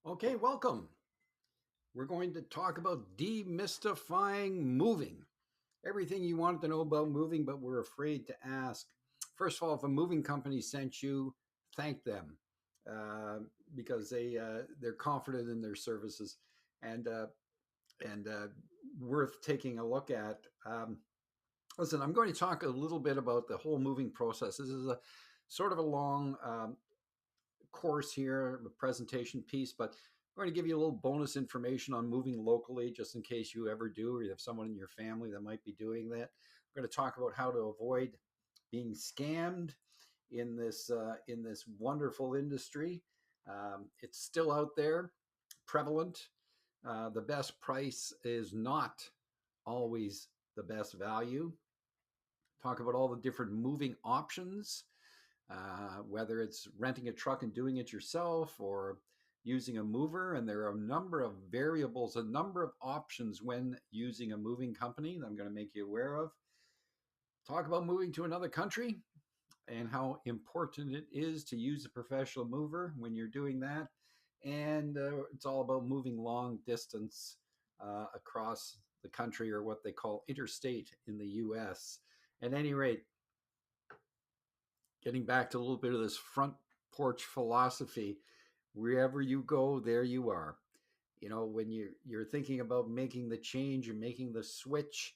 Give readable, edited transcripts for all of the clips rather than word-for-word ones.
Okay, welcome. We're going to talk about demystifying moving. Everything you wanted to know about moving, but we're afraid to ask. First of all, if a moving company sent you, thank them uh, because they're confident in their services and uh, and worth taking a look at. Listen, I'm going to talk a little bit about the whole moving process. This is a sort of a long course here, a presentation piece, but I'm going to give you a little bonus information on moving locally, just in case you ever do, or you have someone in your family that might be doing that. I'm going to talk about how to avoid being scammed in this wonderful industry. It's still out there, prevalent. The best price is not always the best value. Talk about all the different moving options, whether it's renting a truck and doing it yourself or using a mover. And there are a number of variables, a number of options when using a moving company that I'm going to make you aware of. Talk about moving to another country and how important it is to use a professional mover when you're doing that. And it's all about moving long distance across the country, or what they call interstate in the US. At any rate, getting back to a little bit of this front porch philosophy, wherever you go, there you are. You know, when you're thinking about making the change and making the switch,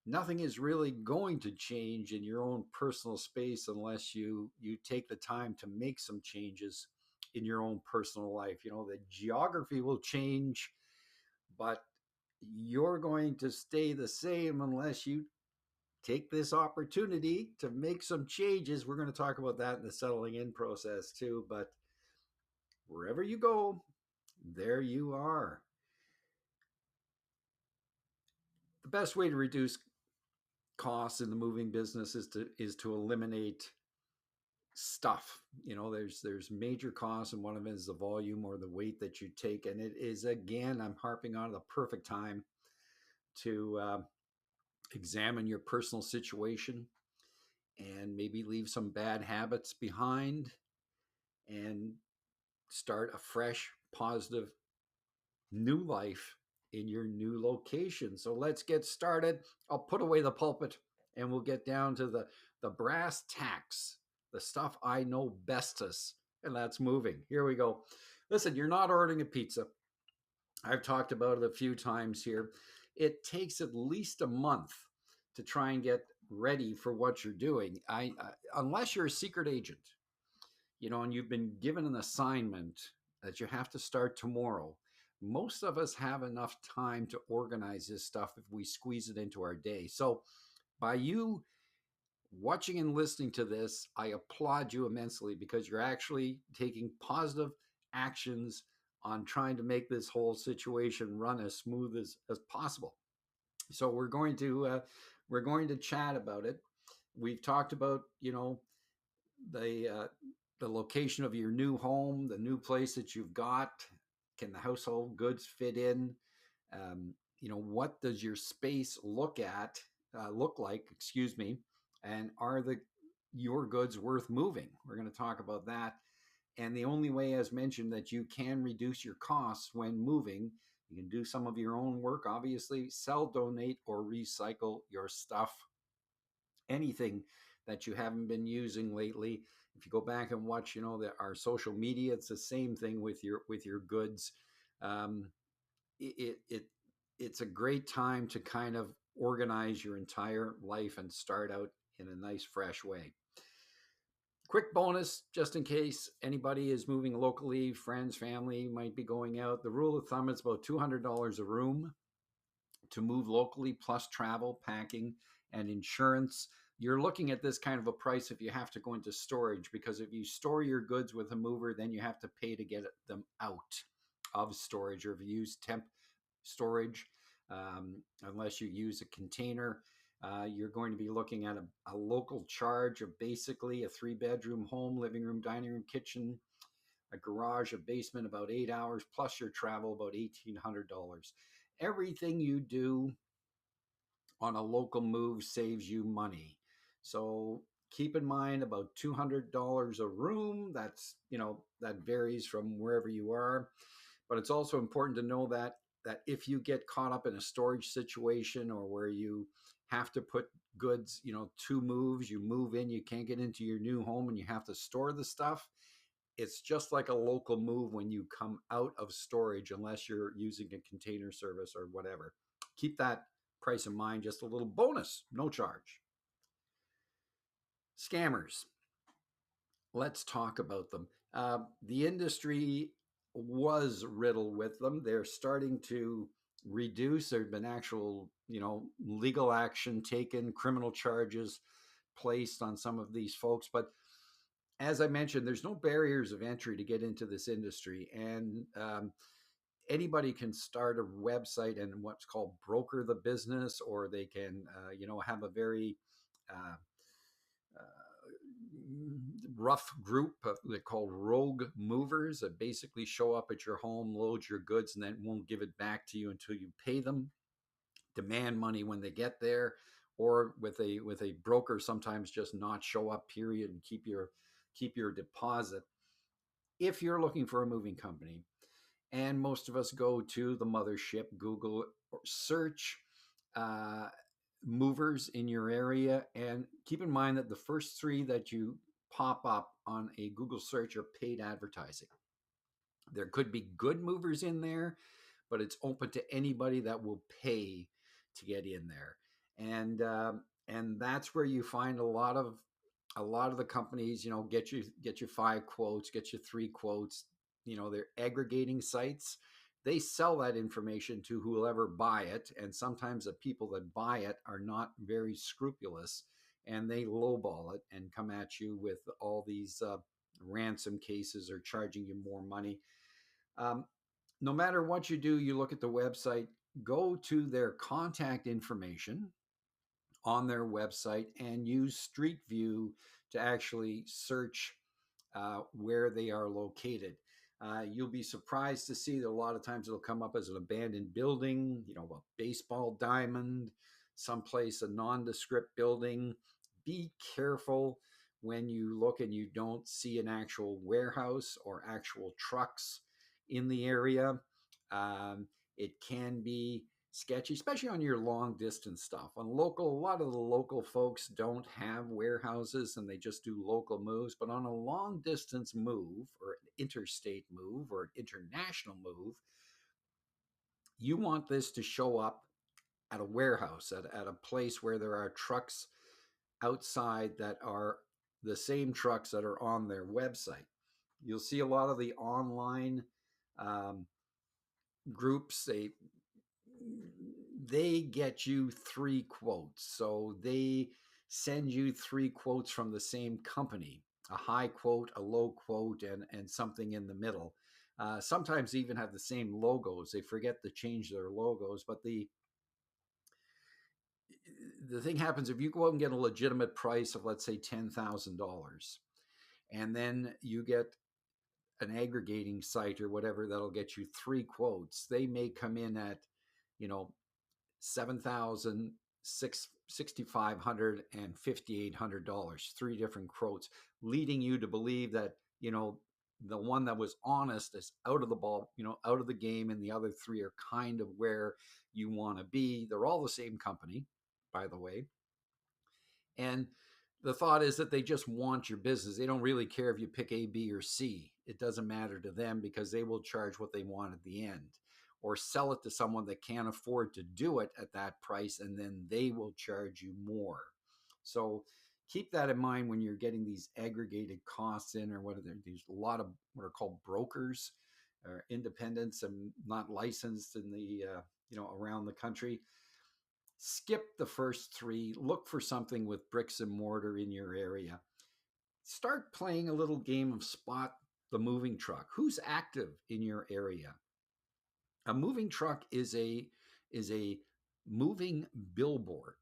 nothing is really going to change in your own personal space unless you take the time to make some changes in your own personal life. You know, the geography will change, but you're going to stay the same unless you take this opportunity to make some changes. We're going to talk about that in the settling in process too, but wherever you go, there you are. The best way to reduce costs in the moving business is to eliminate stuff. You know, there's major costs, and one of them is the volume or the weight that you take. And it is, again, I'm harping on the perfect time to examine your personal situation and maybe leave some bad habits behind and start a fresh, positive, new life in your new location. So let's get started. I'll put away the pulpit and we'll get down to the brass tacks, the stuff I know bestest, and that's moving. Here we go. Listen, you're not ordering a pizza. I've talked about it a few times here. It takes at least a month to try and get ready for what you're doing. Unless you're a secret agent, you know, and you've been given an assignment that you have to start tomorrow, most of us have enough time to organize this stuff if we squeeze it into our day. So, by you watching and listening to this, I applaud you immensely because you're actually taking positive actions on trying to make this whole situation run as smooth as possible. So we're going to chat about it. We've talked about, you know, the the location of your new home, the new place that you've got. Can the household goods fit in? You know, what does your space look like? Excuse me, and are the your goods worth moving? We're going to talk about that. And the only way, as mentioned, that you can reduce your costs when moving, you can do some of your own work, obviously, sell, donate, or recycle your stuff. Anything that you haven't been using lately, if you go back and watch, you know, our social media, it's the same thing with your goods. um, it, it it's a great time to kind of organize your entire life and start out in a nice fresh way. Quick bonus, just in case anybody is moving locally, friends, family might be going out, the rule of thumb is about $200 a room to move locally, plus travel, packing, and insurance. You're looking at this kind of a price if you have to go into storage, because if you store your goods with a mover, then you have to pay to get them out of storage, or if you use temp storage, unless you use a container, you're going to be looking at a local charge of basically a 3-bedroom home, living room, dining room, kitchen, a garage, a basement, about 8 hours, plus your travel, about $1,800. Everything you do on a local move saves you money. So keep in mind about $200 a room. That's, you know, that varies from wherever you are. But it's also important to know that if you get caught up in a storage situation, or where you have to put goods, 2 moves, you move in, you can't get into your new home, and you have to store the stuff, it's just like a local move when you come out of storage, unless you're using a container service or whatever. Keep that price in mind. Just a little bonus, no charge. Scammers. Let's talk about them. The industry was riddled with them. They're starting to reduce. There have been actual, legal action taken, criminal charges placed on some of these folks. But as I mentioned, there's no barriers of entry to get into this industry, and anybody can start a website and what's called broker the business, or they can, have a very uh, rough group they're called rogue movers that basically show up at your home, load your goods, and then won't give it back to you until you pay them, demand money when they get there, or with a broker sometimes just not show up, period, and keep your deposit. If you're looking for a moving company, and most of us go to the mothership, Google, or search uh, movers in your area, and keep in mind that the first three that you pop up on a Google search are paid advertising. There could be good movers in there, but it's open to anybody that will pay to get in there, and that's where you find a lot of the companies. Get you 5 quotes, get you 3 quotes. They're aggregating sites. They sell that information to whoever buy it, and sometimes the people that buy it are not very scrupulous, and they lowball it and come at you with all these ransom cases, or charging you more money. um, no matter what you do, you look at the website, go to their contact information on their website, and use Street View to actually search where they are located. You'll be surprised to see that a lot of times it'll come up as an abandoned building, a baseball diamond, someplace, a nondescript building. Be careful when you look and you don't see an actual warehouse or actual trucks in the area. It can be sketchy, especially on your long distance stuff. A lot of the local folks don't have warehouses, and they just do local moves. But on a long distance move, or an interstate move, or an international move, you want this to show up at a warehouse, at a place where there are trucks outside that are the same trucks that are on their website. You'll see a lot of the online um, groups. They get you 3 quotes. So they send you 3 quotes from the same company: a high quote, a low quote, and something in the middle. Sometimes they even have the same logos. They forget to change their logos. But the thing happens if you go out and get a legitimate price of, let's say, $10,000, and then you get an aggregating site or whatever that'll get you 3 quotes. They may come in at, you know, 7,000, $6,500, and $5,800, 3 different quotes, leading you to believe that, the one that was honest is out of the ball, out of the game, and the other three are kind of where you want to be. They're all the same company, by the way. And the thought is that they just want your business. They don't really care if you pick A, B, or C. It doesn't matter to them, because they will charge what they want at the end, or sell it to someone that can't afford to do it at that price, and then they will charge you more. So keep that in mind when you're getting these aggregated costs in, or what are there? There's a lot of what are called brokers, or independents, and not licensed in the around the country. Skip the first three. Look for something with bricks and mortar in your area. Start playing a little game of spot the moving truck. Who's active in your area? A moving truck is a moving billboard.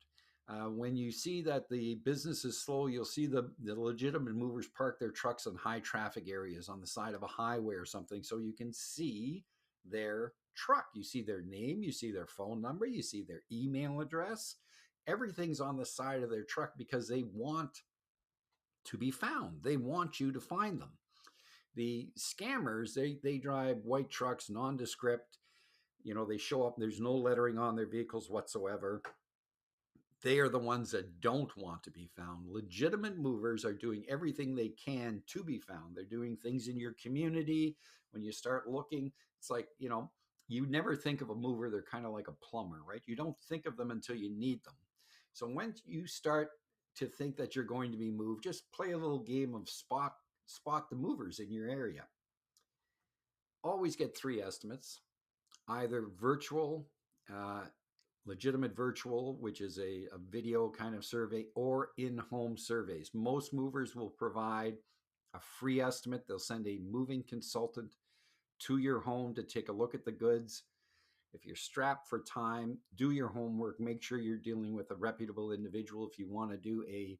When you see that the business is slow, you'll see the legitimate movers park their trucks in high traffic areas on the side of a highway or something, so you can see their truck. You see their name, you see their phone number, you see their email address. Everything's on the side of their truck because they want to be found. They want you to find them. The scammers, they drive white trucks, nondescript. They show up. There's no lettering on their vehicles whatsoever. They are the ones that don't want to be found. Legitimate movers are doing everything they can to be found. They're doing things in your community. When you start looking, it's like, you never think of a mover. They're kind of like a plumber, right? You don't think of them until you need them. So when you start to think that you're going to be moved, just play a little game of spot the movers in your area. Always get 3 estimates, either virtual, uh, legitimate virtual, which is a video kind of survey, or in-home surveys. Most movers will provide a free estimate. They'll send a moving consultant to your home to take a look at the goods. If you're strapped for time, do your homework. Make sure you're dealing with a reputable individual if you want to do a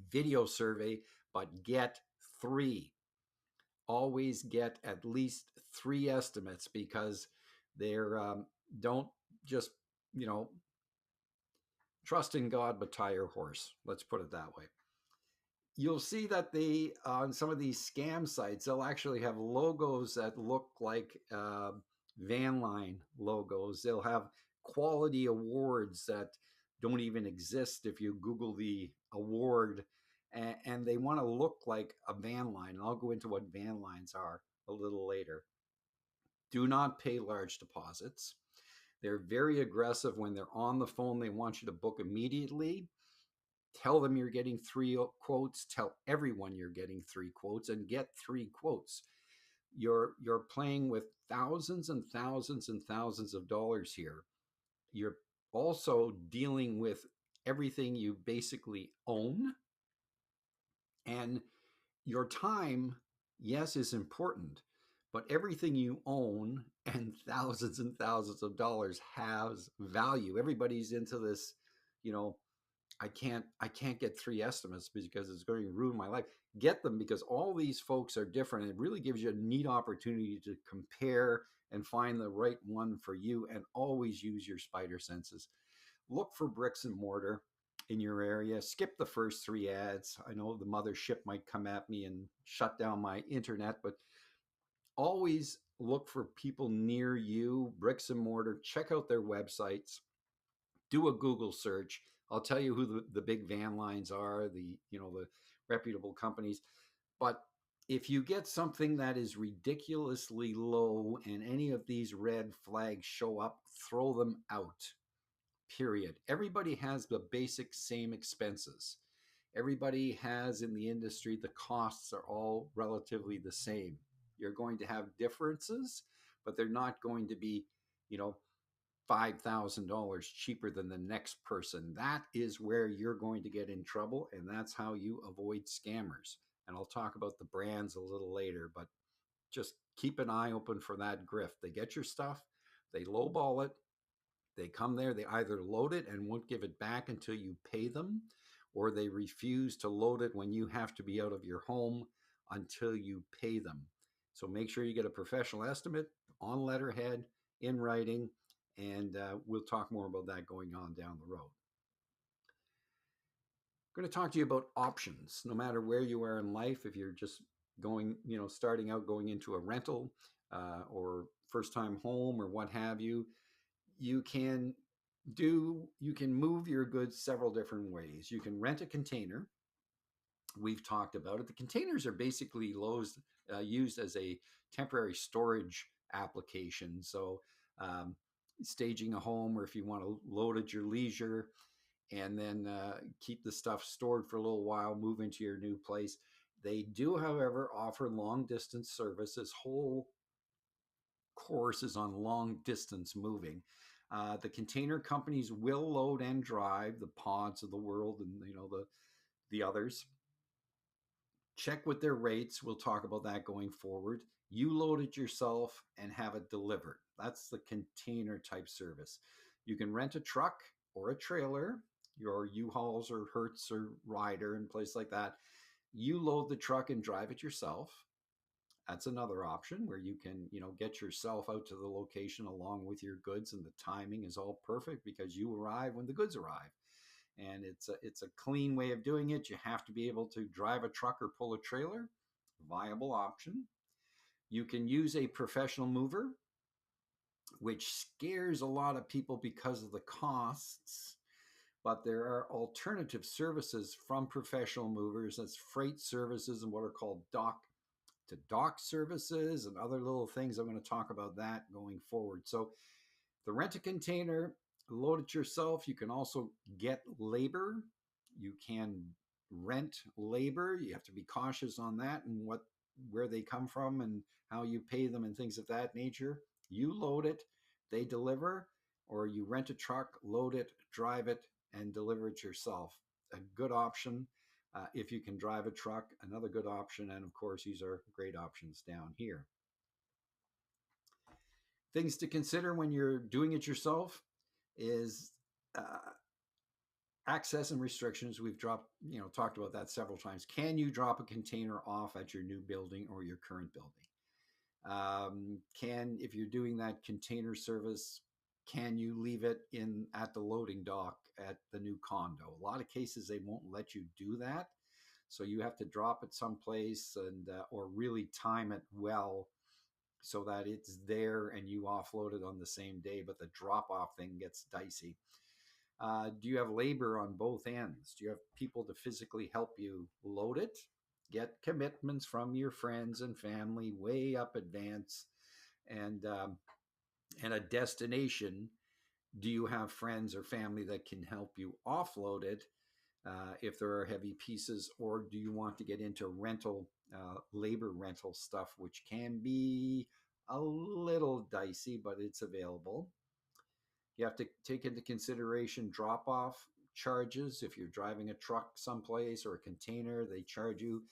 video survey, but get 3. Always get at least 3 estimates, because they're don't just, you know trust in God, but tie your horse. Let's put it that way. You'll see that they on some of these scam sites, they'll actually have logos that look like van line logos. They'll have quality awards that don't even exist if you Google the award, and they want to look like a van line. And I'll go into what van lines are a little later. Do not pay large deposits. They're very aggressive when they're on the phone. They want you to book immediately. Tell them you're getting 3 quotes. Tell everyone you're getting 3 quotes, and get 3 quotes. You're playing with thousands and thousands and thousands of dollars here. You're also dealing with everything you basically own, and your time, yes, is important, but everything you own and thousands of dollars has value. Everybody's into this, you know, I can't get 3 estimates because it's going to ruin my life. Get them, because all these folks are different. It really gives you a neat opportunity to compare and find the right one for you, and always use your spider senses. Look for bricks and mortar in your area. Skip the first 3 ads. I know the mothership might come at me and shut down my internet, but always look for people near you, bricks and mortar. Check out their websites. Do a Google search. I'll tell you who the big van lines are, the reputable companies. But if you get something that is ridiculously low and any of these red flags show up, throw them out. Period. Everybody has the basic same expenses. Everybody has in the industry, the costs are all relatively the same. You're going to have differences, but they're not going to be, you know, $5,000 cheaper than the next person. That is where you're going to get in trouble, and that's how you avoid scammers. And I'll talk about the brands a little later, but just keep an eye open for that grift. They get your stuff, they lowball it, they come there, they either load it and won't give it back until you pay them, or they refuse to load it when you have to be out of your home until you pay them. So make sure you get a professional estimate on letterhead, in writing, and we'll talk more about that going on down the road. I'm going to talk to you about options. No matter where you are in life, if you're just going, starting out, going into a rental or first time home or what have you, you can move your goods several different ways. You can rent a container. We've talked about it. The containers are basically used as a temporary storage application. So staging a home, or if you want to load at your leisure and then keep the stuff stored for a little while, move into your new place. They do, however, offer long distance service. This whole course is on long distance moving. The container companies will load and drive, the Pods of the world, and the others. Check with their rates. We'll talk about that going forward. You load it yourself and have it delivered. That's the container type service. You can rent a truck or a trailer, your U-Hauls or Hertz or Ryder and place like that. You load the truck and drive it yourself. That's another option where you can, get yourself out to the location along with your goods, and the timing is all perfect because you arrive when the goods arrive. And it's a clean way of doing it. You have to be able to drive a truck or pull a trailer, viable option. You can use a professional mover, which scares a lot of people because of the costs. But there are alternative services from professional movers. That's freight services and what are called dock to dock services and other little things. I'm going to talk about that going forward. So the rent a container, load it yourself. You can also get labor. You can rent labor. You have to be cautious on that and where they come from and how you pay them and things of that nature. You load it, they deliver, or you rent a truck, load it, drive it, and deliver it yourself. A good option if you can drive a truck, another good option. And of course, these are great options down here. Things to consider when you're doing it yourself is access and restrictions. We've talked about that several times. Can you drop a container off at your new building or your current building? If you're doing that container service, can you leave it in at the loading dock at the new condo? A lot of cases they won't let you do that, so you have to drop it someplace and or really time it well so that it's there and you offload it on the same day. But the drop off thing gets dicey. Do you have labor on both ends? Do you have people to physically help you load it? Get commitments from your friends and family way up advance, and a destination. Do you have friends or family that can help you offload it if there are heavy pieces, or do you want to get into rental, labor rental stuff, which can be a little dicey, but it's available. You have to take into consideration drop off charges. If you're driving a truck someplace or a container, they charge you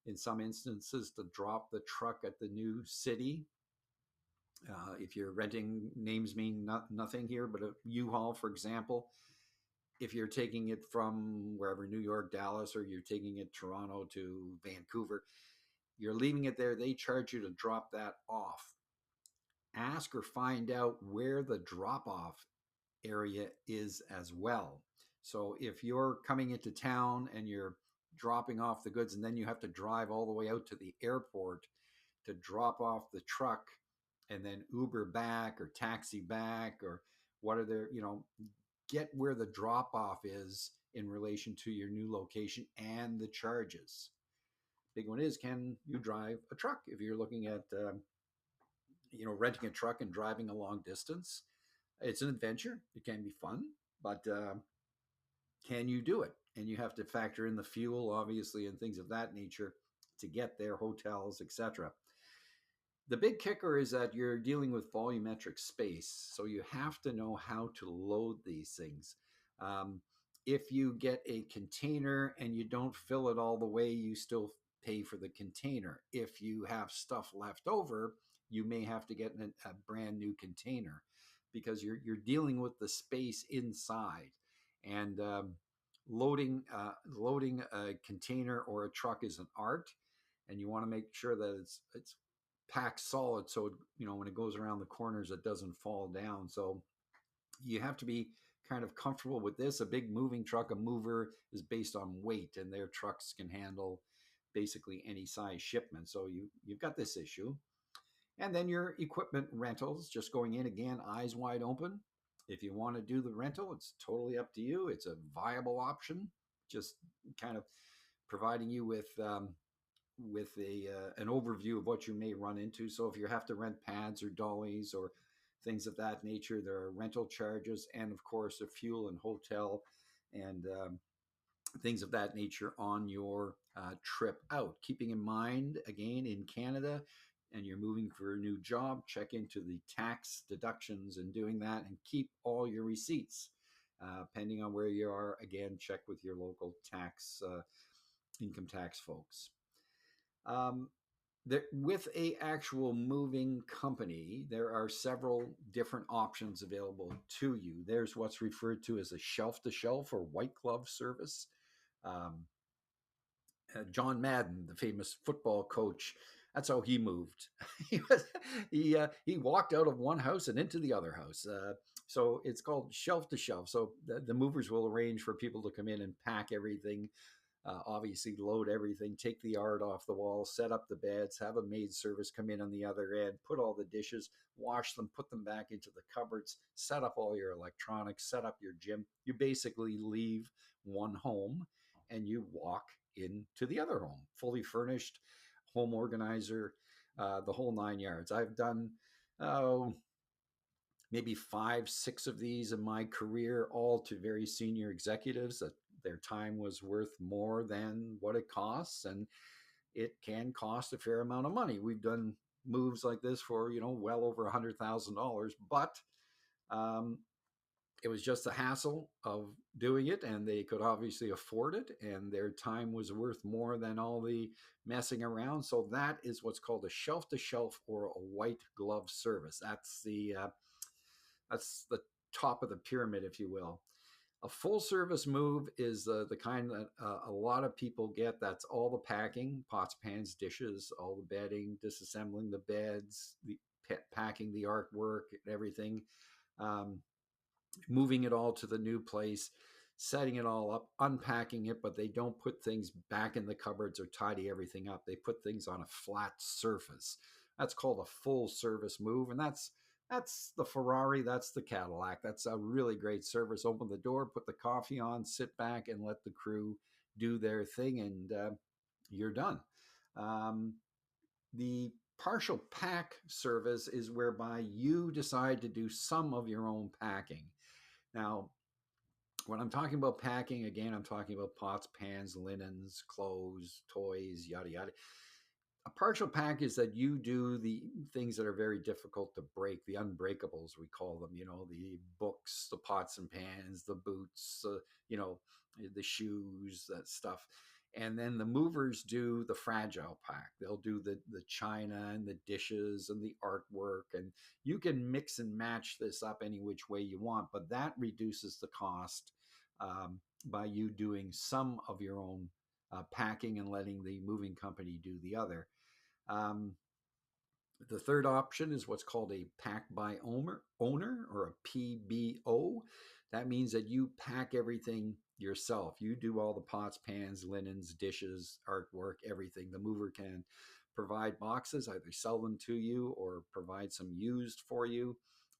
in some instances to drop the truck at the new city. If you're renting, names mean nothing here, but a U-Haul, for example, if you're taking it from wherever, New York, Dallas, or you're taking it Toronto to Vancouver, you're leaving it there. They charge you to drop that off. Ask or find out where the drop off area is as well. So if you're coming into town and you're dropping off the goods and then you have to drive all the way out to the airport to drop off the truck and then Uber back or taxi back, or what are there, get where the drop off is in relation to your new location and the charges. Big one is, can you drive a truck? If you're looking at renting a truck and driving a long distance, it's an adventure. It can be fun, but can you do it? And you have to factor in the fuel, obviously, and things of that nature to get there, hotels, etc. The big kicker is that you're dealing with volumetric space, so you have to know how to load these things. If you get a container and you don't fill it all the way, you still pay for the container. If you have stuff left over, you may have to get a brand new container because you're dealing with the space inside. And loading a container or a truck is an art, and you want to make sure that it's packed solid, so when it goes around the corners it doesn't fall down. So you have to be kind of comfortable with this. A big moving truck, a mover, is based on weight, and their trucks can handle basically any size shipment. So you've got this issue. And then your equipment rentals, just going in again, eyes wide open. If you want to do the rental, it's totally up to you. It's a viable option, just kind of providing you with an overview of what you may run into. So if you have to rent pads or dollies or things of that nature, there are rental charges, and of course a fuel and hotel and things of that nature on your trip out. Keeping in mind, again, in Canada, and you're moving for a new job, check into the tax deductions and doing that, and keep all your receipts. Depending on where you are, again, check with your local income tax folks. With a actual moving company, there are several different options available to you. There's what's referred to as a shelf-to-shelf or white glove service. John Madden, the famous football coach, that's how he moved. he walked out of one house and into the other house. So it's called shelf to shelf. So the movers will arrange for people to come in and pack everything Obviously, load everything, take the art off the wall, set up the beds, have a maid service come in on the other end, put all the dishes, wash them, put them back into the cupboards, set up all your electronics, set up your gym. You basically leave one home and you walk into the other home, fully furnished, home organizer, the whole 9 yards. I've done oh, maybe five, six of these in my career, all to very senior executives that their time was worth more than what it costs. And it can cost a fair amount of money. We've done moves like this for, well over $100,000, but um, it was just the hassle of doing it, and they could obviously afford it, and their time was worth more than all the messing around. So that is what's called a shelf to shelf or a white glove service. That's the top of the pyramid, if you will. A full service move is the kind that a lot of people get. That's all the packing, pots, pans, dishes, all the bedding, disassembling the beds, the packing the artwork, everything, um, moving it all to the new place, setting it all up, unpacking it, but they don't put things back in the cupboards or tidy everything up. They put things on a flat surface. That's called a full service move, and that's the Ferrari, that's the Cadillac. That's a really great service. Open the door, put the coffee on, sit back, and let the crew do their thing, and you're done. Um, the partial pack service is whereby you decide to do some of your own packing. Now, when I'm talking about packing, again, I'm talking about pots, pans, linens, clothes, toys, yada, yada. A partial pack is that you do the things that are very difficult to break, the unbreakables, we call them, the books, the pots and pans, the boots, the shoes, that stuff. And then the movers do the fragile pack. They'll do the china and the dishes and the artwork. And you can mix and match this up any which way you want, but that reduces the cost by you doing some of your own packing and letting the moving company do the other. Um, the third option is what's called a pack by owner or a PBO. That means that you pack everything yourself. You do all the pots, pans, linens, dishes, artwork, everything. The mover can provide boxes, either sell them to you or provide some used for you.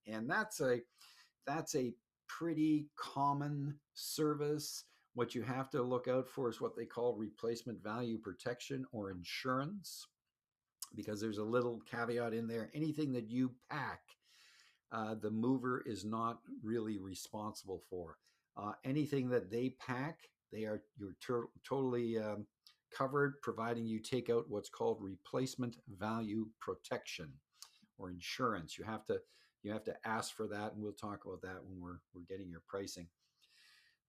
And that's a pretty common service. What you have to look out for is what they call replacement value protection or insurance, because there's a little caveat in there. Anything that you pack, the mover is not really responsible for. Anything that they pack, you're totally covered, providing you take out what's called replacement value protection or insurance. You have to ask for that, and we'll talk about that when we're getting your pricing.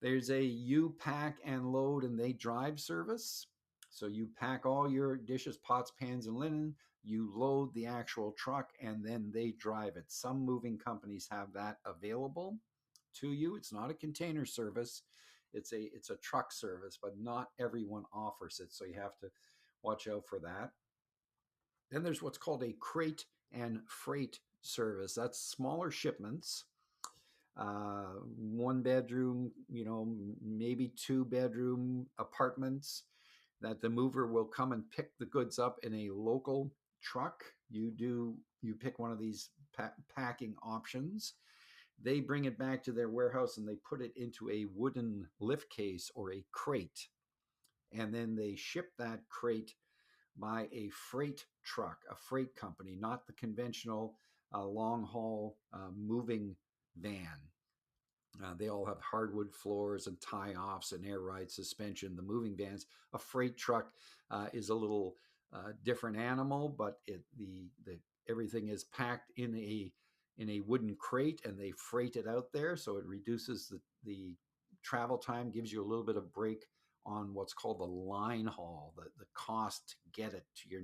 There's a you pack and load and they drive service. So you pack all your dishes, pots, pans, and linen. You load the actual truck and then they drive it. Some moving companies have that available to you. It's not a container service. It's a truck service, but not everyone offers it. So you have to watch out for that. Then there's what's called a crate and freight service. That's smaller shipments, one bedroom, maybe two bedroom apartments, that the mover will come and pick the goods up in a local truck. You pick one of these packing options. They bring it back to their warehouse and they put it into a wooden lift case or a crate. And then they ship that crate by a freight truck, a freight company, not the conventional long haul moving van. They all have hardwood floors and tie-offs and air ride suspension. The moving vans, a freight truck is a little different animal, but the everything is packed in a wooden crate and they freight it out there, so it reduces the travel time, gives you a little bit of break on what's called the line haul, the cost to get it to your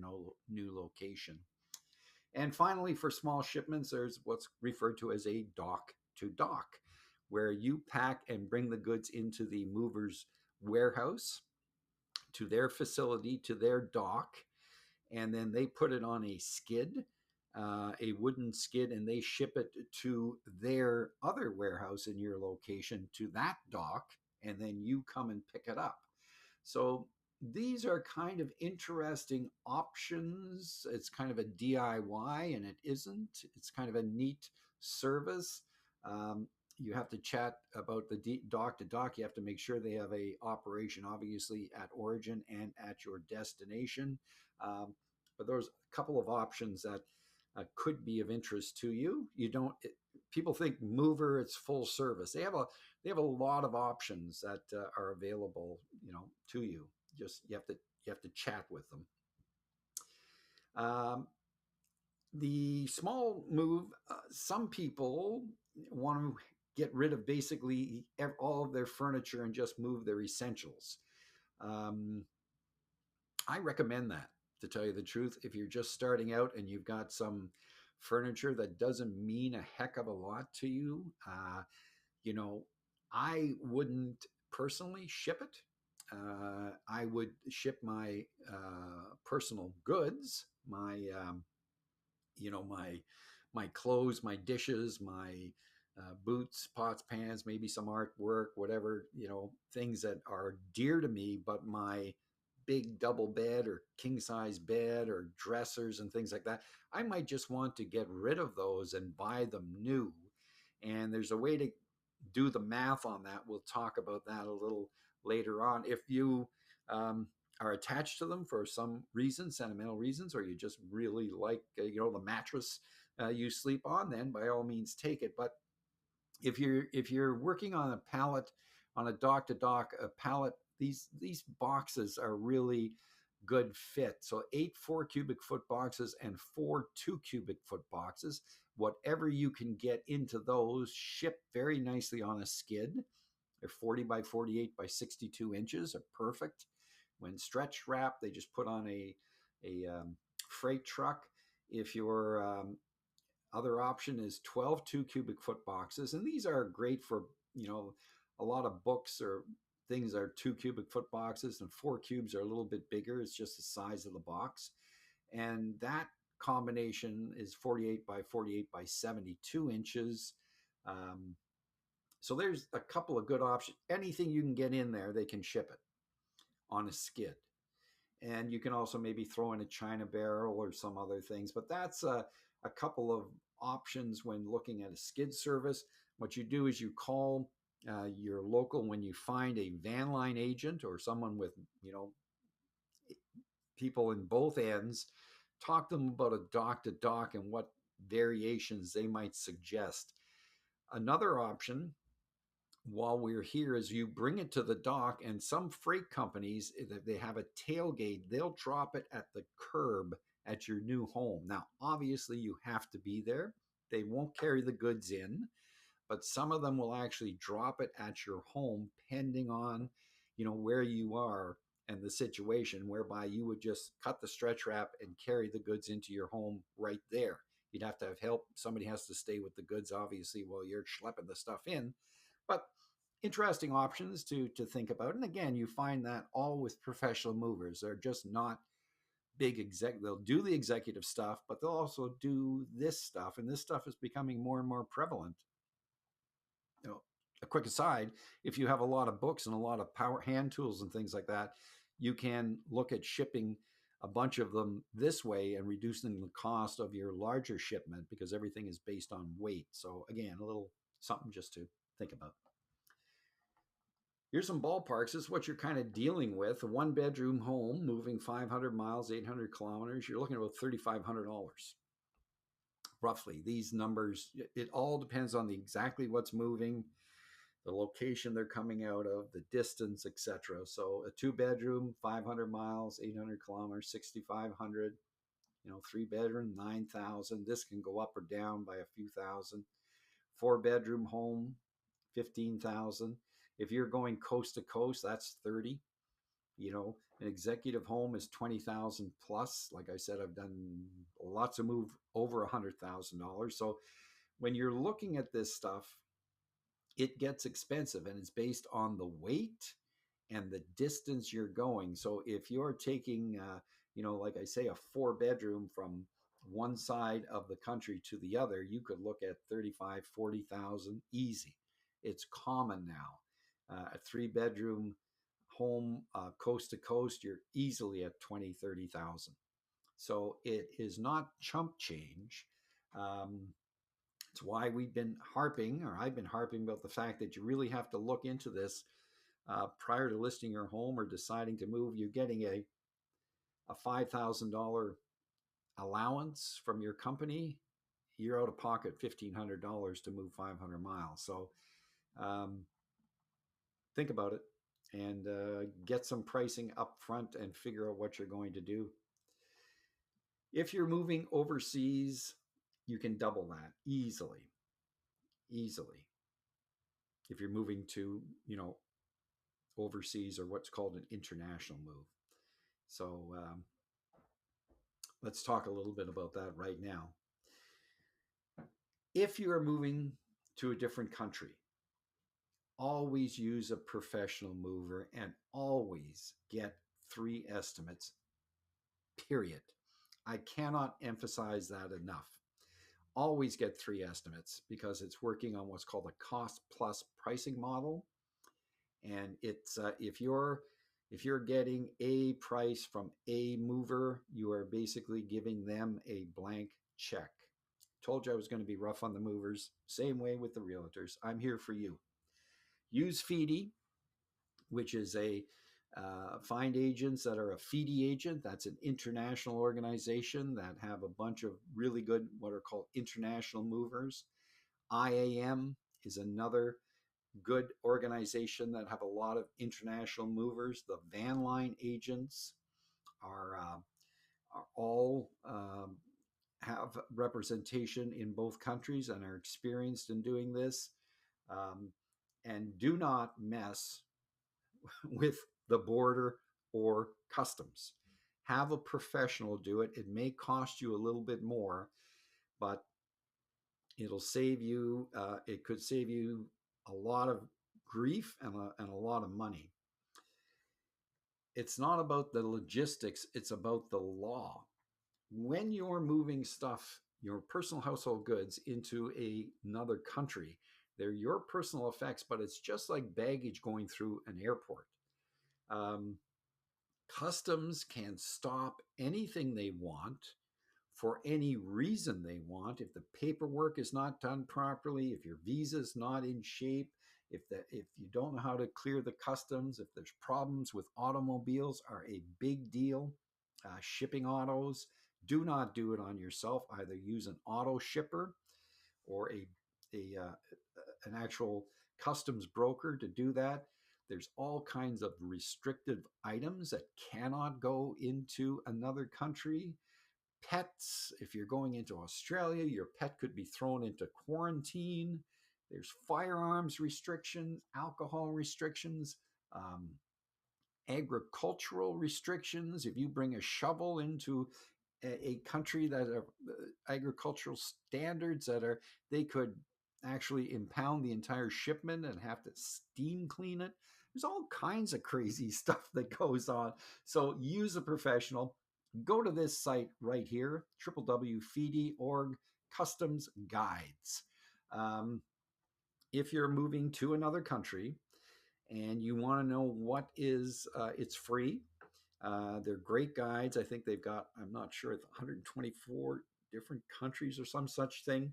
new location. And finally, for small shipments, there's what's referred to as a dock to dock, where you pack and bring the goods into the mover's warehouse, to their facility, to their dock, and then they put it on a skid, a wooden skid, and they ship it to their other warehouse in your location, to that dock, and then you come and pick it up. So these are kind of interesting options. It's kind of a DIY, and it isn't. It's kind of a neat service. Um, you have to chat about the dock to dock. You have to make sure they have a operation, obviously, at origin and at your destination. Um, but there's a couple of options that could be of interest to you. You don't. People think mover, it's full service. They have a lot of options that are available, to you. Just you have to chat with them. Um, the small move. Some people want to get rid of basically all of their furniture and just move their essentials. Um, I recommend that, to tell you the truth. If you're just starting out and you've got some furniture that doesn't mean a heck of a lot to you, you know, I wouldn't personally ship it. I would ship my personal goods, my clothes, my dishes, my boots, pots, pans, maybe some artwork, whatever, things that are dear to me, but my big double bed or king size bed or dressers and things like that, I might just want to get rid of those and buy them new. And there's a way to do the math on that. We'll talk about that a little later on. If you are attached to them for some reason, sentimental reasons, or you just really like, the mattress you sleep on, then by all means take it. But if you're working on a pallet, on a dock to dock a pallet, these boxes are really good fit. So 8 4 cubic foot boxes and 4 2 cubic foot boxes, whatever you can get into those, ship very nicely on a skid. They're 40 by 48 by 62 inches, are perfect. When stretch wrapped, they just put on a freight truck. If your other option is 12 2 cubic foot boxes, and these are great for, a lot of books or things are 2 cubic foot boxes, and 4 cubes are a little bit bigger. It's just the size of the box. And that combination is 48 by 48 by 72 inches. Um, so there's a couple of good options. Anything you can get in there, they can ship it on a skid. And you can also maybe throw in a china barrel or some other things. But that's a couple of options when looking at a skid service. What you do is you call your local, when you find a van line agent or someone with, people in both ends, talk to them about a dock to dock and what variations they might suggest. Another option while we're here is you bring it to the dock, and some freight companies, they have a tailgate. They'll drop it at the curb at your new home. Now obviously you have to be there. They won't carry the goods in, but some of them will actually drop it at your home, pending on, where you are and the situation, whereby you would just cut the stretch wrap and carry the goods into your home right there. You'd have to have help. Somebody has to stay with the goods, obviously, while you're schlepping the stuff in. But interesting options to think about. And again, you find that all with professional movers. They're just not big exec. They'll do the executive stuff, but they'll also do this stuff, and this stuff is becoming more and more prevalent. A quick aside: if you have a lot of books and a lot of power hand tools and things like that, you can look at shipping a bunch of them this way and reducing the cost of your larger shipment, because everything is based on weight. So again, a little something just to think about. Here's some ballparks. This is what you're kind of dealing with. A 1 bedroom home moving 500 miles, 800 kilometers. You're looking at about $3,500 roughly. These numbers, it all depends on exactly what's moving, the location they're coming out of, the distance, etc. So a 2 bedroom, 500 miles, 800 kilometers, 6,500. 3 bedroom, 9,000. This can go up or down by a few thousand. 4 bedroom home, 15,000. If you're going coast to coast, that's 30. An executive home is 20,000 plus. Like I said, I've done lots of move over $100,000. So when you're looking at this stuff, it gets expensive, and it's based on the weight and the distance you're going. So if you're taking, like I say, a 4 bedroom from one side of the country to the other, you could look at 35, 40,000 easy. It's common now. A 3 bedroom home coast to coast, you're easily at 20, 30,000. So it is not chump change. Um, it's why we've been harping, or I've been harping about the fact that you really have to look into this prior to listing your home or deciding to move. You're getting a $5,000 allowance from your company. You're out of pocket $1,500 to move 500 miles. So um, think about it and get some pricing up front and figure out what you're going to do. If you're moving overseas, you can double that easily, easily. If you're moving to, overseas, or what's called an international move. So let's talk a little bit about that right now. If you are moving to a different country, always use a professional mover and always get 3 estimates, period. I cannot emphasize that enough. Always get 3 estimates because it's working on what's called a cost plus pricing model. And it's if you're getting a price from a mover, you are basically giving them a blank check. Told you I was going to be rough on the movers. Same way with the realtors. I'm here for you. Use FEDI, which is find agents that are a FEDI agent. That's an international organization that have a bunch of really good, what are called international movers. IAM is another good organization that have a lot of international movers. The van line agents are all have representation in both countries and are experienced in doing this. Um, and do not mess with the border or customs. Have a professional do it. It may cost you a little bit more, but it'll save you. It could save you a lot of grief and a lot of money. It's not about the logistics, it's about the law. When you're moving stuff, your personal household goods, into another country, they're your personal effects, but it's just like baggage going through an airport. Um, Customs can stop anything they want for any reason they want. If the paperwork is not done properly, if your visa is not in shape, if you don't know how to clear the customs, if there's problems with automobiles, are a big deal. Shipping autos, do not do it on yourself. Either use an auto shipper or an actual customs broker to do that. There's all kinds of restrictive items that cannot go into another country. Pets, if you're going into Australia, your pet could be thrown into quarantine. There's firearms restrictions, alcohol restrictions, agricultural restrictions. If you bring a shovel into a country that are agricultural standards that are, they could actually impound the entire shipment and have to steam clean it. There's all kinds of crazy stuff that goes on. So use a professional. Go to this site right here, www.fedi.org, customs guides. If you're moving to another country and you want to know what is, it's free. They're great guides. I think they've got, I'm not sure, 124 different countries or some such thing.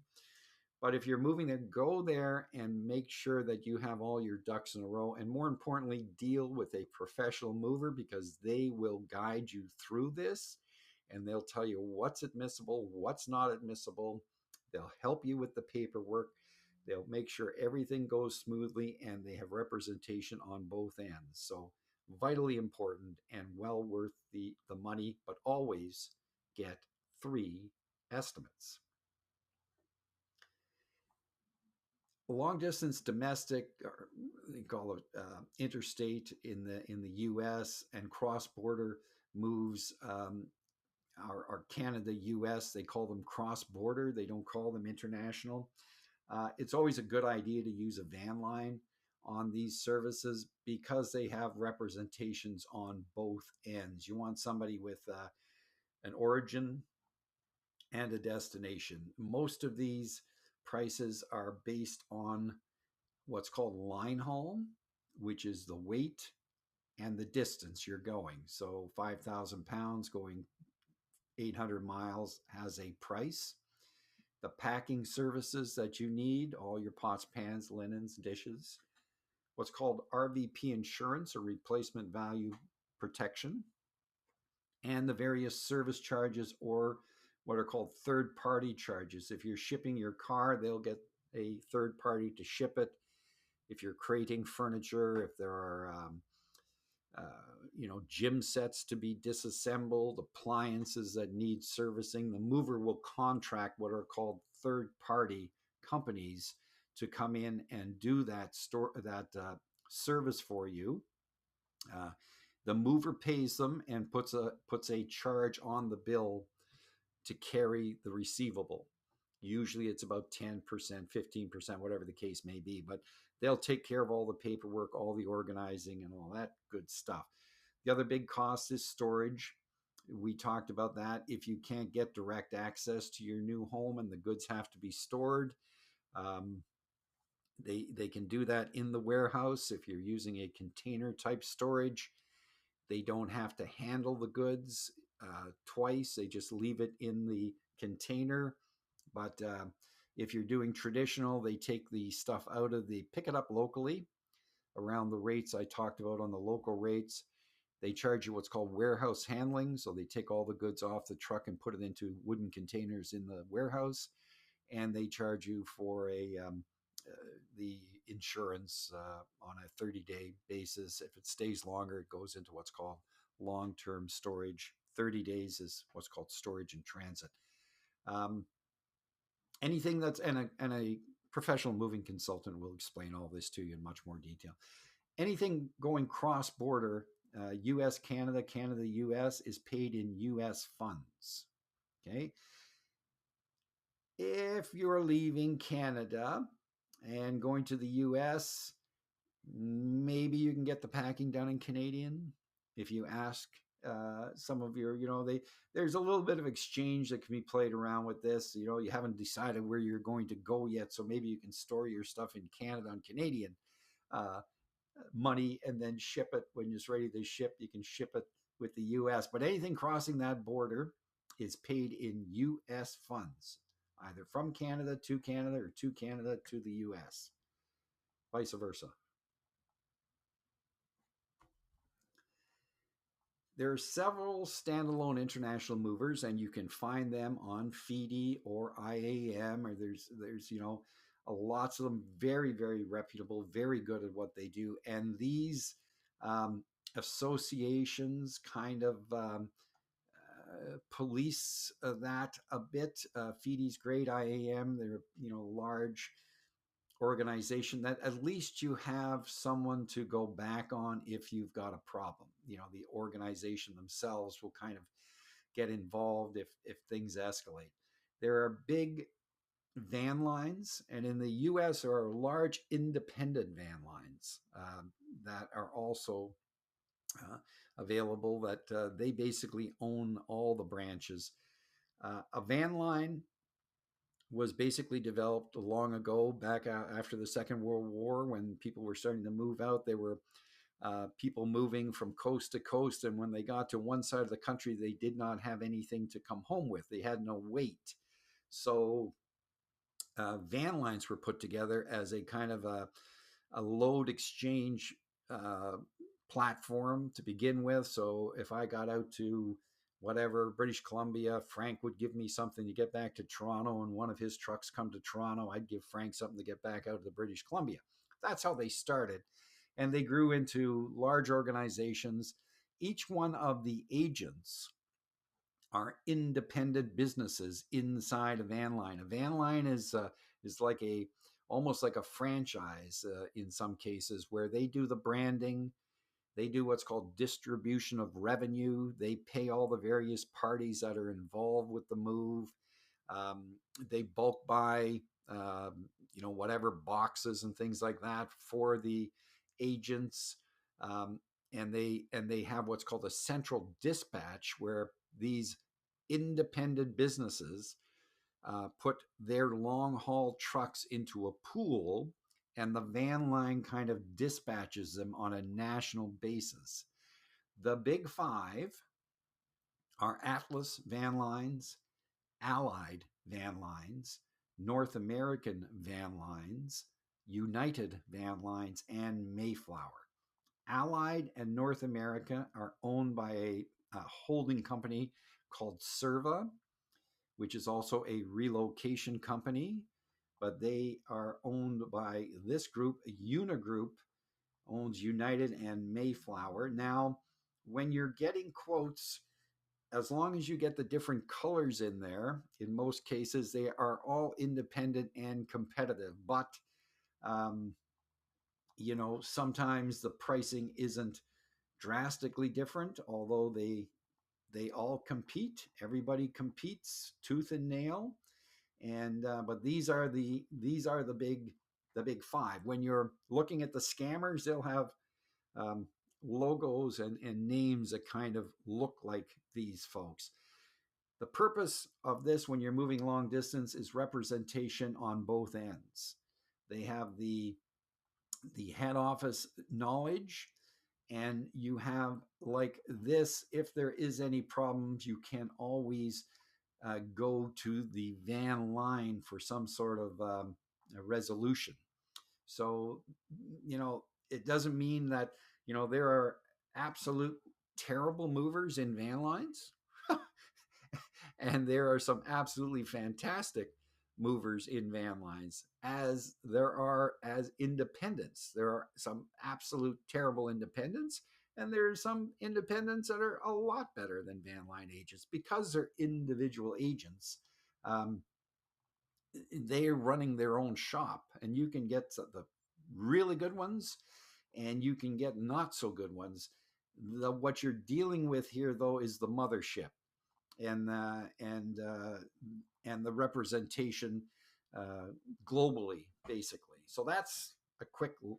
But if you're moving there, go there and make sure that you have all your ducks in a row. And more importantly, deal with a professional mover, because they will guide you through this and they'll tell you what's admissible, what's not admissible. They'll help you with the paperwork. They'll make sure everything goes smoothly, and they have representation on both ends. So vitally important and well worth the money, but always get 3 estimates. Long distance domestic, or they call it interstate in the U.S., and cross border moves are Canada, U.S. They call them cross border. They don't call them international. It's always a good idea to use a van line on these services because they have representations on both ends. You want somebody with an origin and a destination. Most of these prices are based on what's called line haul, which is the weight and the distance you're going. So 5,000 pounds going 800 miles has a price. The packing services that you need, all your pots, pans, linens, dishes, what's called RVP insurance or replacement value protection, and the various service charges or what are called third party charges. If you're shipping your car, they'll get a third party to ship it. If you're crating furniture, if there are gym sets to be disassembled, appliances that need servicing, the mover will contract what are called third party companies to come in and do that service for you. uh, the mover pays them and puts a charge on the bill to carry the receivable. Usually it's about 10%, 15%, whatever the case may be, but they'll take care of all the paperwork, all the organizing, and all that good stuff. The other big cost is storage. We talked about that. If you can't get direct access to your new home and the goods have to be stored, um, they can do that in the warehouse. If you're using a container type storage, they don't have to handle the goods twice. They just leave it in the container. But if you're doing traditional, they take the stuff out of the, pick it up locally around the rates I talked about on the local rates. They charge you what's called warehouse handling. So they take all the goods off the truck and put it into wooden containers in the warehouse. And they charge you for the insurance on a 30-day basis. If it stays longer, it goes into what's called long-term storage. 30 days is what's called storage in transit. Anything that's, and a professional moving consultant will explain all this to you in much more detail. Anything going cross-border, U.S., Canada, Canada, U.S. is paid in U.S. funds. Okay. If you're leaving Canada and going to the US, maybe you can get the packing done in Canadian. If you ask some of your, there's a little bit of exchange that can be played around with this. You haven't decided where you're going to go yet, so maybe you can store your stuff in Canada on Canadian money and then ship it when it's ready to ship. You can ship it with the US, but anything crossing that border is paid in US funds, either from Canada to Canada or to Canada to the US, vice versa. There are several standalone international movers, and you can find them on FIDI or IAM, or there's lots of them, very, very reputable, very good at what they do. And these associations kind of police that a bit. FIDI's great, IAM, they're large organization that at least you have someone to go back on if you've got a problem. The organization themselves will kind of get involved if things escalate. There are big van lines, and in the US there are large independent van lines that are also available, that they basically own all the branches. A van line was basically developed long ago, back after the Second World War, when people were starting to move out. There were people moving from coast to coast, and when they got to one side of the country, they did not have anything to come home with. They had no weight. So van lines were put together as a kind of a load exchange platform to begin with. So if I got out to whatever, British Columbia, Frank would give me something to get back to Toronto, and one of his trucks come to Toronto, I'd give Frank something to get back out to British Columbia. That's how they started. And they grew into large organizations. Each one of the agents are independent businesses inside a van line. A van line is like almost like a franchise in some cases, where they do the branding. They do what's called distribution of revenue. They pay all the various parties that are involved with the move. They bulk buy, whatever boxes and things like that for the agents. And they have what's called a central dispatch, where these independent businesses put their long haul trucks into a pool, and the van line kind of dispatches them on a national basis. The big five are Atlas Van Lines, Allied Van Lines, North American Van Lines, United Van Lines, and Mayflower. Allied and North America are owned by a holding company called Serva, which is also a relocation company, but they are owned by this group. Unigroup owns United and Mayflower. Now, when you're getting quotes, as long as you get the different colors in there, in most cases, they are all independent and competitive. But, um, sometimes the pricing isn't drastically different, although they all compete. Everybody competes tooth and nail, and but these are the big five. When you're looking at the scammers, they'll have um, logos and names that kind of look like these folks. The purpose of this, when you're moving long distance, is representation on both ends. They have the head office knowledge, and you have like this. If there is any problems, you can always go to the van line for some sort of a resolution. So, it doesn't mean that, there are absolute terrible movers in van lines. And there are some absolutely fantastic movers in van lines, as there are as independents. There are some absolute terrible independents, and there are some independents that are a lot better than van line agents because they're individual agents. Um, they're running their own shop, and you can get the really good ones and you can get not so good ones. What you're dealing with here, though, is the mothership and and the representation globally, basically. So that's a quick, you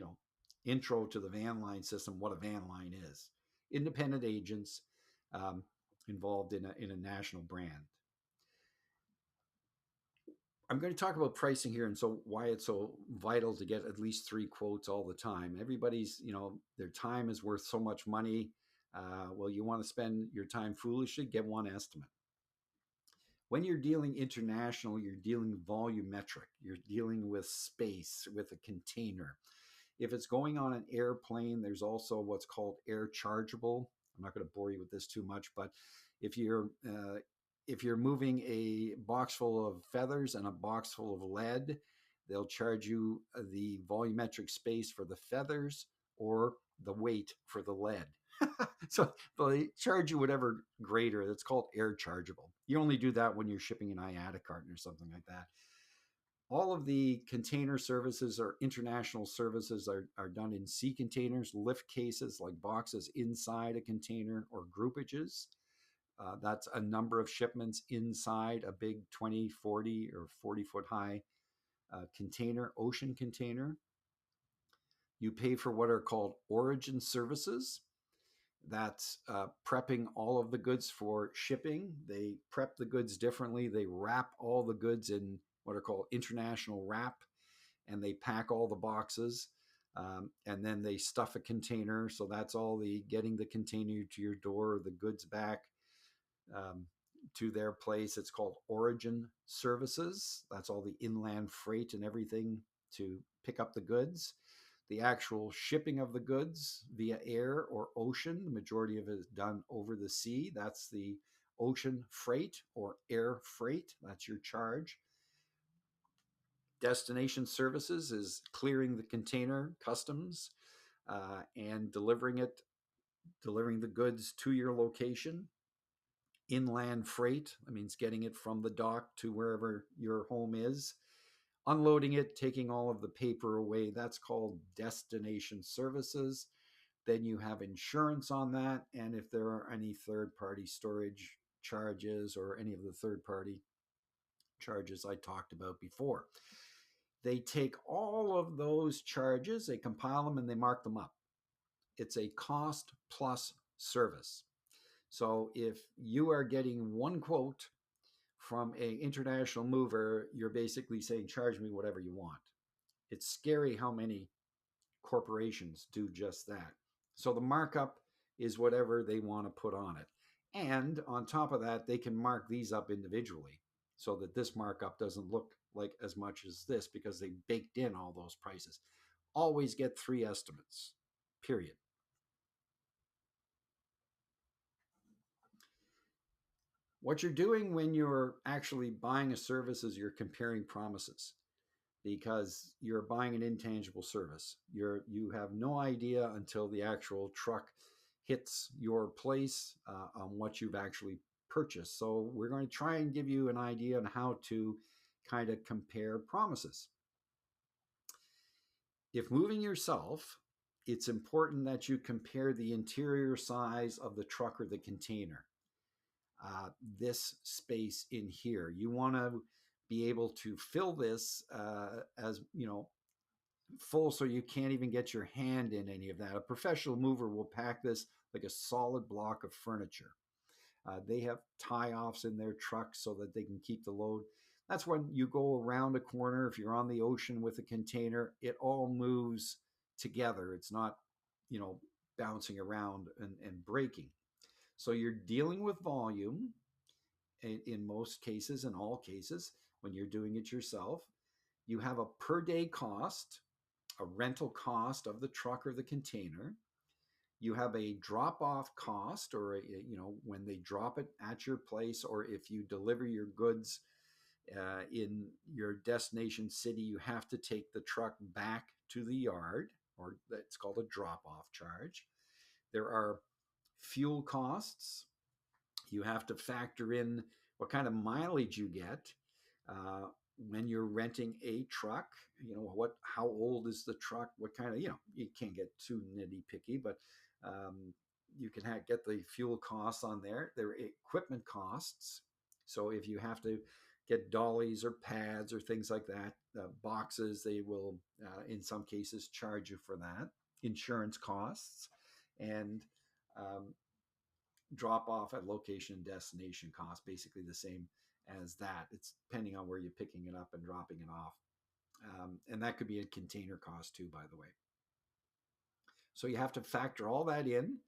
know, intro to the van line system. What a van line is: independent agents um, involved in a national brand. I'm going to talk about pricing here, and so why it's so vital to get at least 3 quotes all the time. Everybody's, their time is worth so much money. Well, you want to spend your time foolishly, get one estimate. When you're dealing international, you're dealing volumetric. You're dealing with space, with a container. If it's going on an airplane, there's also what's called air chargeable. I'm not going to bore you with this too much, but if you're moving a box full of feathers and a box full of lead, they'll charge you the volumetric space for the feathers or the weight for the lead. So they charge you whatever greater. That's called air chargeable. You only do that when you're shipping an IATA carton or something like that. All of the container services or international services are done in sea containers, lift cases like boxes inside a container, or groupages. That's a number of shipments inside a big 20, 40, or 40-foot high container, ocean container. You pay for what are called origin services. That's prepping all of the goods for shipping. They prep the goods differently. They wrap all the goods in what are called international wrap, and they pack all the boxes. And then they stuff a container. So that's all the getting the container to your door, the goods back to their place. It's called origin services. That's all the inland freight and everything to pick up the goods. The actual shipping of the goods via air or ocean, the majority of it is done over the sea. That's the ocean freight or air freight. That's your charge. Destination services is clearing the container, customs, and delivering the goods to your location. Inland freight, that means getting it from the dock to wherever your home is. Unloading it, taking all of the paper away, that's called destination services. Then you have insurance on that, and if there are any third-party storage charges or any of the third-party charges I talked about before. They take all of those charges, they compile them, and they mark them up. It's a cost plus service. So if you are getting one quote from a international mover, you're basically saying, charge me whatever you want. It's scary how many corporations do just that. So the markup is whatever they want to put on it. And on top of that, they can mark these up individually so that this markup doesn't look like as much as this because they baked in all those prices. Always get three estimates, period. What you're doing when you're actually buying a service is you're comparing promises because you're buying an intangible service. You have no idea until the actual truck hits your place on what you've actually purchased. So we're going to try and give you an idea on how to kind of compare promises. If moving yourself, it's important that you compare the interior size of the truck or the container. This space in here, you want to be able to fill this as full so you can't even get your hand in any of that. A professional mover will pack this like a solid block of furniture. They have tie-offs in their trucks so that they can keep the load. That's when you go around a corner. If you're on the ocean with a container, it all moves together. It's not, bouncing around and breaking. So you're dealing with volume in most cases, in all cases, when you're doing it yourself. You have a per day cost, a rental cost of the truck or the container. You have a drop off cost, or when they drop it at your place, or if you deliver your goods in your destination city, you have to take the truck back to the yard, or it's called a drop off charge. There are fuel costs. You have to factor in what kind of mileage you get. Uh, when you're renting a truck, how old is the truck? What kind of, you can't get too nitty picky, but you can get the fuel costs on there. There are equipment costs. So if you have to get dollies or pads or things like that, boxes, they will, in some cases, charge you for that. Insurance costs and drop off at location and destination cost, basically the same as that. It's depending on where you're picking it up and dropping it off. And that could be a container cost too, by the way. So you have to factor all that in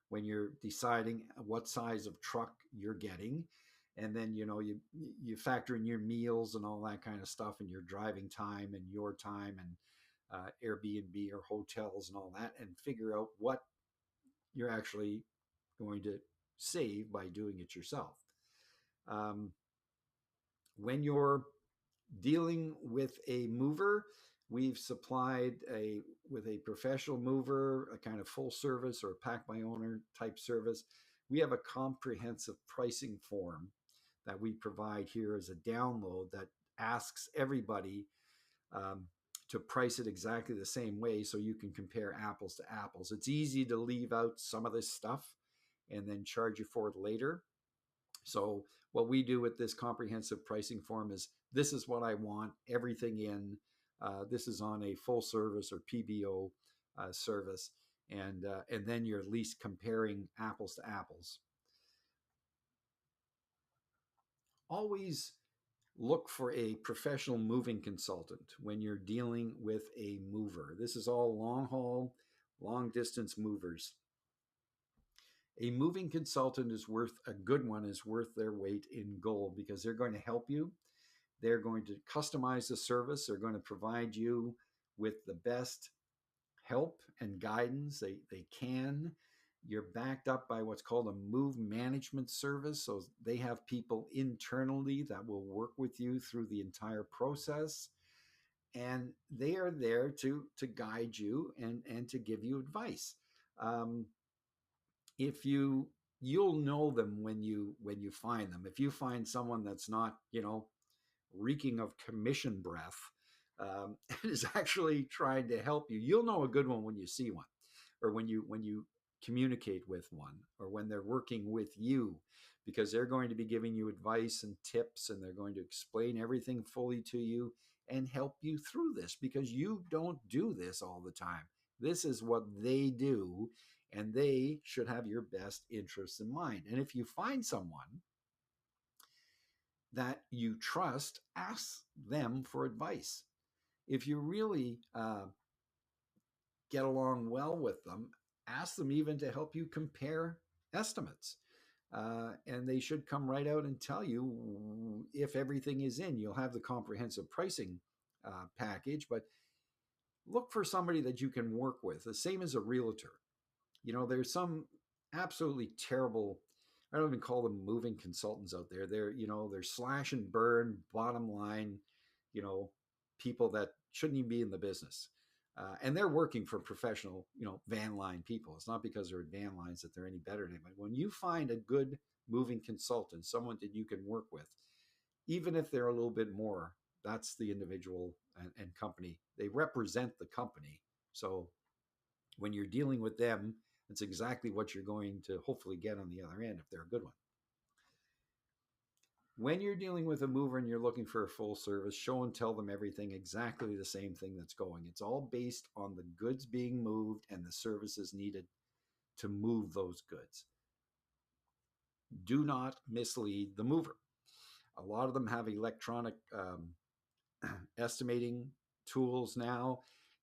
when you're deciding what size of truck you're getting. And then, you factor in your meals and all that kind of stuff and your driving time and your time and Airbnb or hotels and all that, and figure out what you're actually going to save by doing it yourself. Um, when you're dealing with a mover, we've supplied with a professional mover, a kind of full service or pack by owner type service. We have a comprehensive pricing form that we provide here as a download that asks everybody to price it exactly the same way so you can compare apples to apples. It's easy to leave out some of this stuff and then charge you for it later. So what we do with this comprehensive pricing form is, this is what I want, everything in. This is on a full service or PBO service, and then you're at least comparing apples to apples. Always look for a professional moving consultant when you're dealing with a mover. This is all long haul, long distance movers. A moving consultant is worth, a good one is worth their weight in gold, because they're going to help you. They're going to customize the service. They're going to provide you with the best help and guidance they can. You're backed up by what's called a move management service. So they have people internally that will work with you through the entire process. And they are there to guide you and to give you advice. If you'll know them when you find them. If you find someone that's not, reeking of commission breath, and is actually trying to help you, you'll know a good one when you see one, or when you communicate with one, or when they're working with you, because they're going to be giving you advice and tips, and they're going to explain everything fully to you and help you through this, because you don't do this all the time. This is what they do, and they should have your best interests in mind. And if you find someone that you trust, ask them for advice. If you really get along well with them, ask them even to help you compare estimates. And they should come right out and tell you if everything is in. You'll have the comprehensive pricing package, but look for somebody that you can work with, the same as a realtor. There's some absolutely terrible, I don't even call them moving consultants out there. They're slash and burn, bottom line, you know, people that shouldn't even be in the business. And they're working for professional, van line people. It's not because they're at van lines that they're any better than anybody. When you find a good moving consultant, someone that you can work with, even if they're a little bit more, that's the individual and company. They represent the company. So when you're dealing with them, it's exactly what you're going to hopefully get on the other end if they're a good one. When you're dealing with a mover and you're looking for a full service, show and tell them everything exactly the same thing that's going. It's all based on the goods being moved and the services needed to move those goods. Do not mislead the mover. A lot of them have electronic estimating tools now.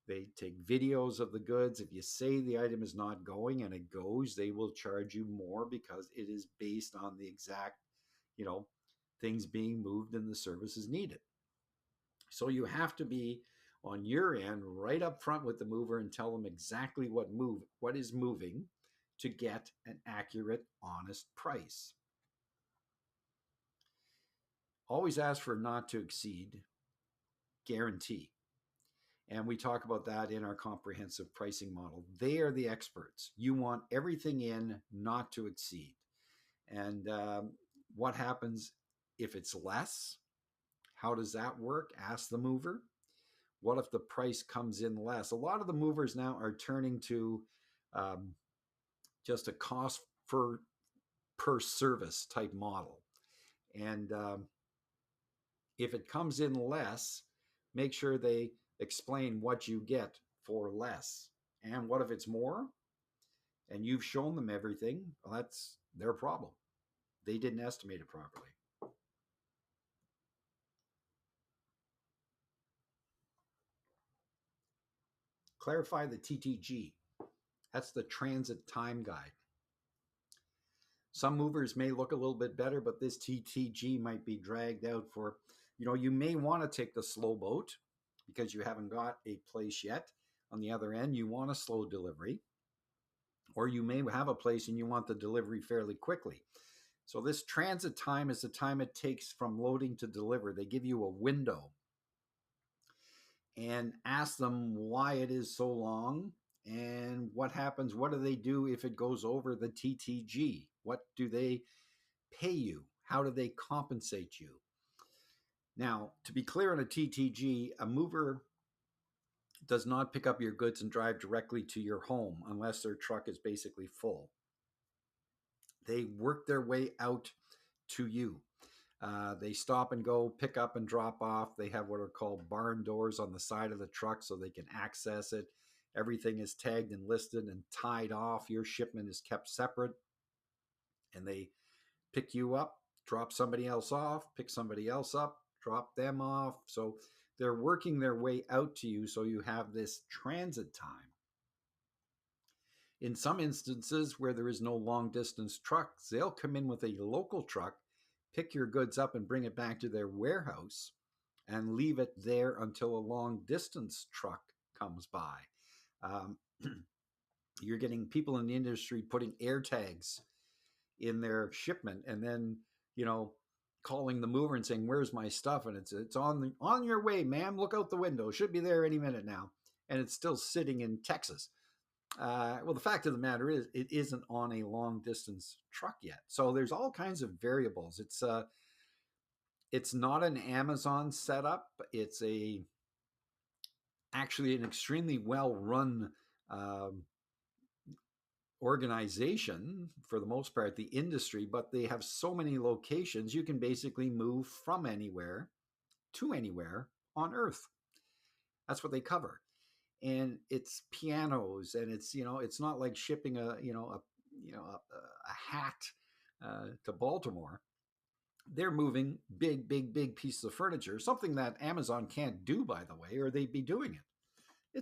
They take videos of the goods. If you say the item is not going and it goes, they will charge you more because it is based on the exact, things being moved and the services needed. So you have to be on your end right up front with the mover and tell them exactly what is moving to get an accurate, honest price. Always ask for not to exceed guarantee. And we talk about that in our comprehensive pricing model. They are the experts. You want everything in, not to exceed. And what happens if it's less? How does that work? Ask the mover. What if the price comes in less? A lot of the movers now are turning to just a cost per service type model. And if it comes in less, make sure they explain what you get for less. And what if it's more? And you've shown them everything? Well, that's their problem. They didn't estimate it properly. Clarify the TTG. That's the transit time guide. Some movers may look a little bit better, but this TTG might be dragged out for, you may want to take the slow boat because you haven't got a place yet. On the other end, you want a slow delivery, or you may have a place and you want the delivery fairly quickly. So this transit time is the time it takes from loading to deliver. They give you a window and ask them why it is so long and what happens. What do they do if it goes over the TTG? What do they pay you? How do they compensate you? Now, to be clear on a TTG, a mover does not pick up your goods and drive directly to your home unless their truck is basically full. They work their way out to you. They stop and go, pick up and drop off. They have what are called barn doors on the side of the truck so they can access it. Everything is tagged and listed and tied off. Your shipment is kept separate. And they pick you up, drop somebody else off, pick somebody else up, drop them off. So they're working their way out to you so you have this transit time. In some instances where there is no long distance trucks, they'll come in with a local truck, pick your goods up and bring it back to their warehouse and leave it there until a long distance truck comes by. You're getting people in the industry putting air tags in their shipment and then, calling the mover and saying, "Where's my stuff?" And it's on your way, ma'am. Look out the window. Should be there any minute now. And it's still sitting in Texas. Well, the fact of the matter is, it isn't on a long distance truck yet. So there's all kinds of variables. It's not an Amazon setup. It's actually an extremely well run organization for the most part, the industry, but they have so many locations. You can basically move from anywhere to anywhere on Earth. That's what they cover. And it's pianos, and it's not like shipping a hat to Baltimore. They're moving big pieces of furniture, something that Amazon can't do, by the way, or they'd be doing it.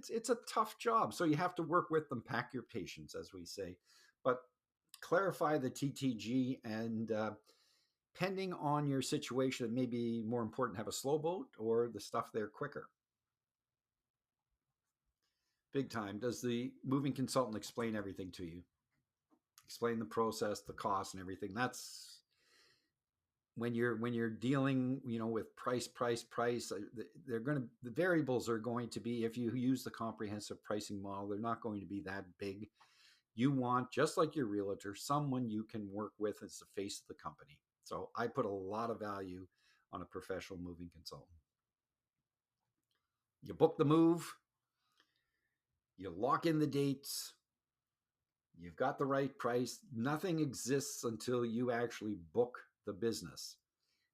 It's a tough job. So you have to work with them, pack your patience, as we say. But clarify the TTG, and depending on your situation, it may be more important to have a slow boat or the stuff there quicker. Big time. Does the moving consultant explain everything to you? Explain the process, the cost, and everything. That's when you're dealing, with price. They're going to the variables are going to be, if you use the comprehensive pricing model, they're not going to be that big. You want, just like your realtor, someone you can work with as the face of the company. So I put a lot of value on a professional moving consultant. You book the move, you lock in the dates, you've got the right price. Nothing exists until you actually book the business.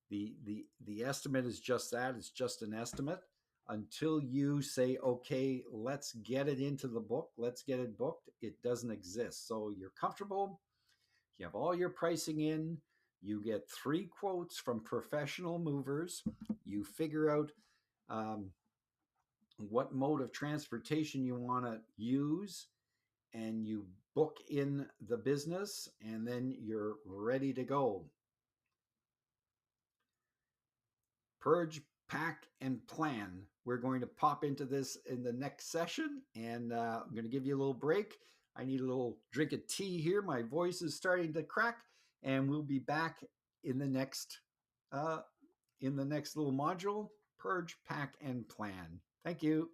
The estimate is just that. It's just an estimate until you say, okay, let's get it into the book, let's get it booked. It doesn't exist. So you're comfortable, you have all your pricing in, you get 3 quotes from professional movers, you figure out um, what mode of transportation you want to use, and you book in the business, and then you're ready to go. Purge, pack, and plan. We're going to pop into this in the next session, and I'm going to give you a little break. I need a little drink of tea here. My voice is starting to crack, and we'll be back in the next uh, little module. Purge, pack, and plan. Thank you.